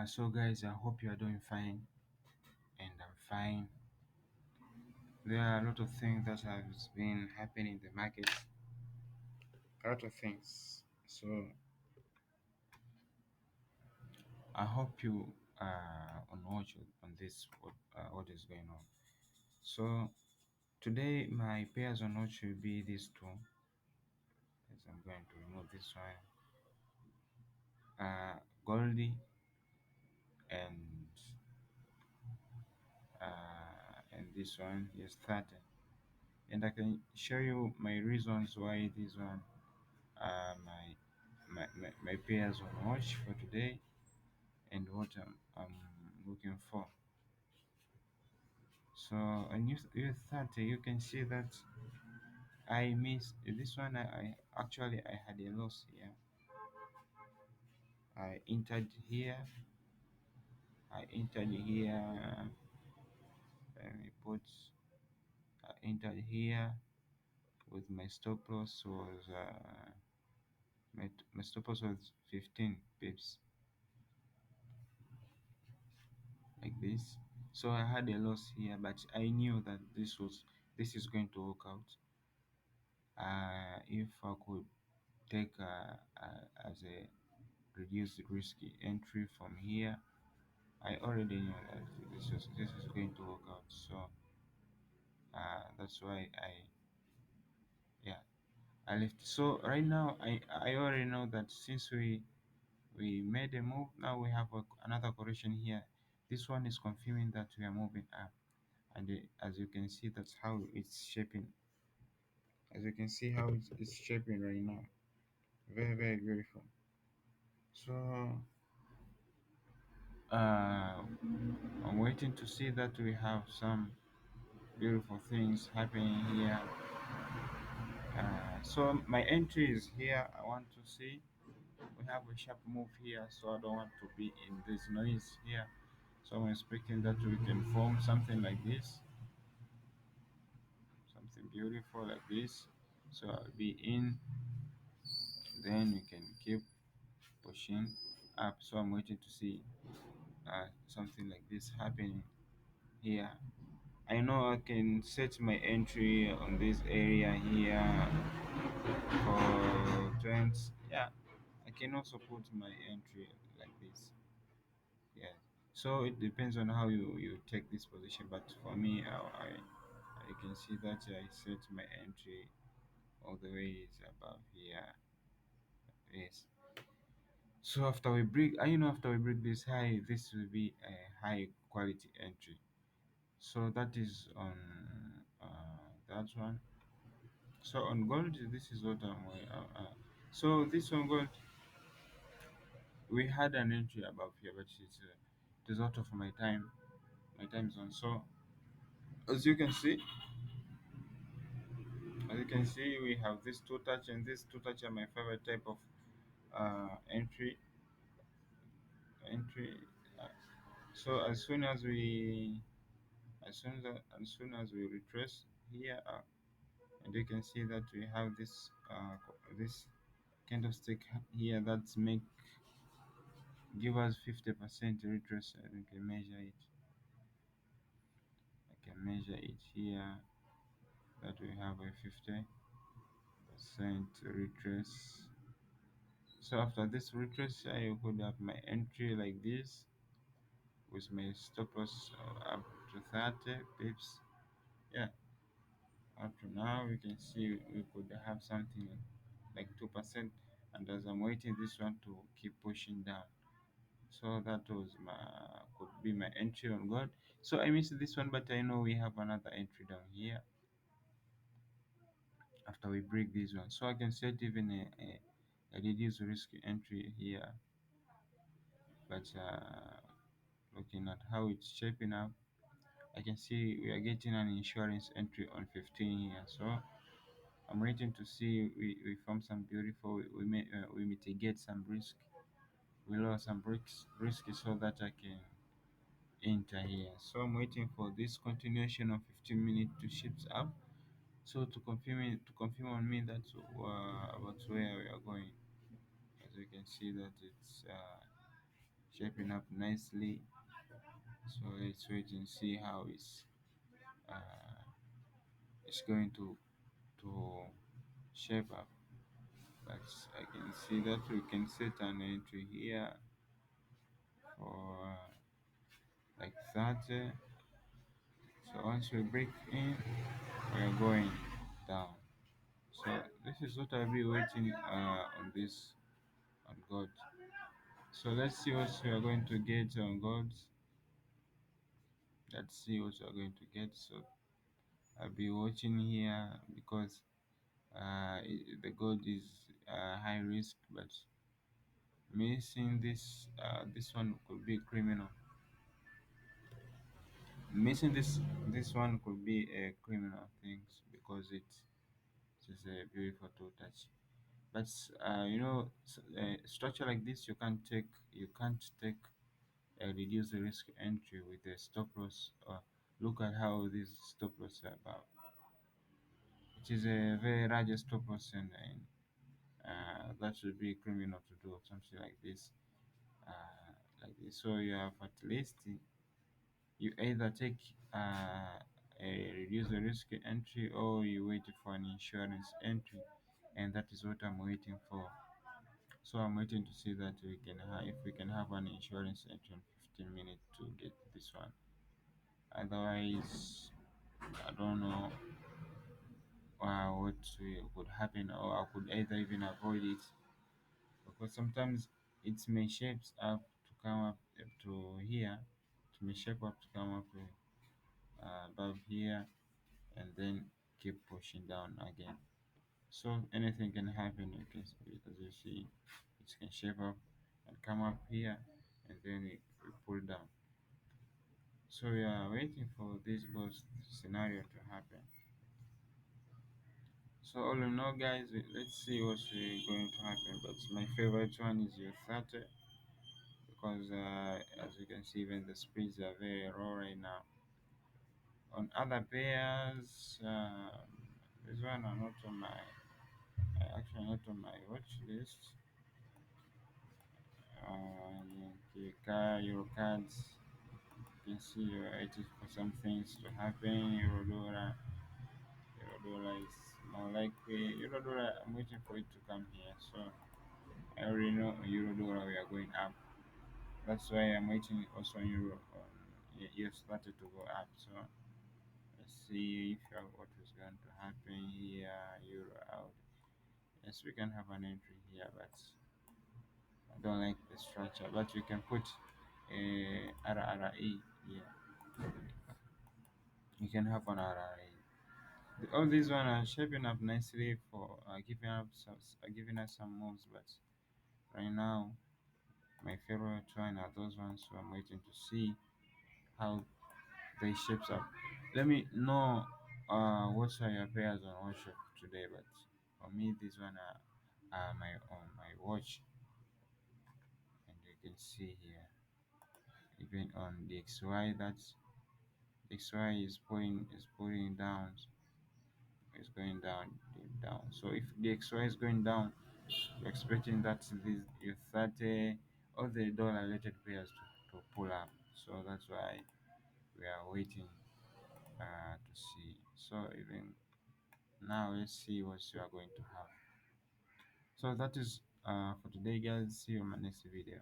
So guys, I hope you are doing fine, and I'm fine. There are a lot of things that has been happening in the market, a lot of things. So I hope you are on watch on this what is going on. So today my pairs on watch will be these two. As I'm going to remove this one, Goldie and and this one is 30, and I can show you my reasons why this one my pairs on watch for today and what I'm looking for. So on US30 you can see that I missed this one. I actually I had a loss here. I entered here. I entered here. Let me put. I entered here with my stop loss was my stop loss was 15 pips like this. So I had a loss here, but I knew that this is going to work out. If I could take as a reduced risky entry from here, I already knew that this is going to work out. So that's why yeah I left. So right now I already know that since we made a move, now we have another correction here. This one is confirming that we are moving up, and as you can see, that's how it's shaping. As you can see how it's shaping right now. Very, very beautiful. So I'm waiting to see that we have some beautiful things happening here. So my entry is here. I want to see we have a sharp move here, so I don't want to be in this noise here. So I'm expecting that we can form something like this, something beautiful like this. So I'll be in, then we can keep pushing up. So I'm waiting to see something like this happening here. I know I can set my entry on this area here for trends. Yeah, I can also put my entry like this. Yeah. So it depends on how you take this position. But for me, I can see that I set my entry all the way is above here. Yes. So after we break, after we break this high, this will be a high quality entry. So that is on that one. So on gold, this is what so this one gold, we had an entry above here, but it is out of my time zone. So as you can see, we have this two touch, and this two touch are my favorite type of entry. Entry. Uh, so as soon as we retrace here, and you can see that we have this candlestick here that's make give us 50% retrace. I can measure it. I can measure it here that we have a 50% retrace. So after this retrace, I could have my entry like this with my stop loss up to 30 pips. Yeah, up to now we can see we could have something like 2%. And as I'm waiting this one to keep pushing down. So that was my could be my entry on gold. So I missed this one, but I know we have another entry down here after we break this one. So I can set even a reduced risk entry here. But looking at how it's shaping up, I can see we are getting an insurance entry on 15 here. So I'm waiting to see we form some beautiful. We mitigate some risk. We lower some risk so that I can enter here. So I'm waiting for this continuation of 15 minutes to shift up. So to confirm on me that about where we are going. As you can see that it's shaping up nicely. So let's wait and see how uh, it's going to shape up. But I can see that we can set an entry here for like 30. So once we break in, we are going down. So this is what I'll be waiting on this on God. So let's see what we are going to get on God. Let's see what we are going to get. So I'll be watching here because the gold is high risk, but missing this one could be criminal. Missing this one could be a criminal thing because it is a beautiful to touch. But structure like this you can't take a reduce the risk entry with a stop loss. Look at how this stop loss are about. It is a very large stop loss, and that would be criminal to do something like this. Like this. So you have at least you either take a reduce the risk entry or you wait for an insurance entry, and that is what I'm waiting for. So I'm waiting to see that if we can have an insurance entry in 15 minutes to get this one. Otherwise, I don't know what would happen, or I could either even avoid it because sometimes it may shapes up to come up to here. It may shape up to come up above here and then keep pushing down again. So anything can happen. As you see, it can shape up and come up here and then we pull down. So we are waiting for this both scenario to happen. So all in all, guys, let's see what's going to happen. But my favorite one is your 30 because as you can see, even the speeds are very low right now. On other pairs, this one are not on my actually not on my watch list. Euro cards. You can see you're waiting for some things to happen. Euro dollar is more likely. Euro dollar, I'm waiting for it to come here. So I already know euro dollar we are going up. That's why I'm waiting also on euro US started to go up. So let's see if what is going to happen here. Euro out. Yes, we can have an entry here, but I don't like the structure. But we can put a RRE here. You can have an RRE. All these one are shaping up nicely for giving us some moves, but right now my favorite one are those ones. So I'm waiting to see how they shapes up. Let me know what are your pairs on workshop today, but for me this one are my on my watch, and you can see here even on the XY that XY is pulling down, is going down, down. So if the XY is going down, we're expecting that this your 30 all the dollar related pairs to pull up. So that's why we are waiting to see. So even now let's see what you are going to have. So that is for today, guys. See you in my next video.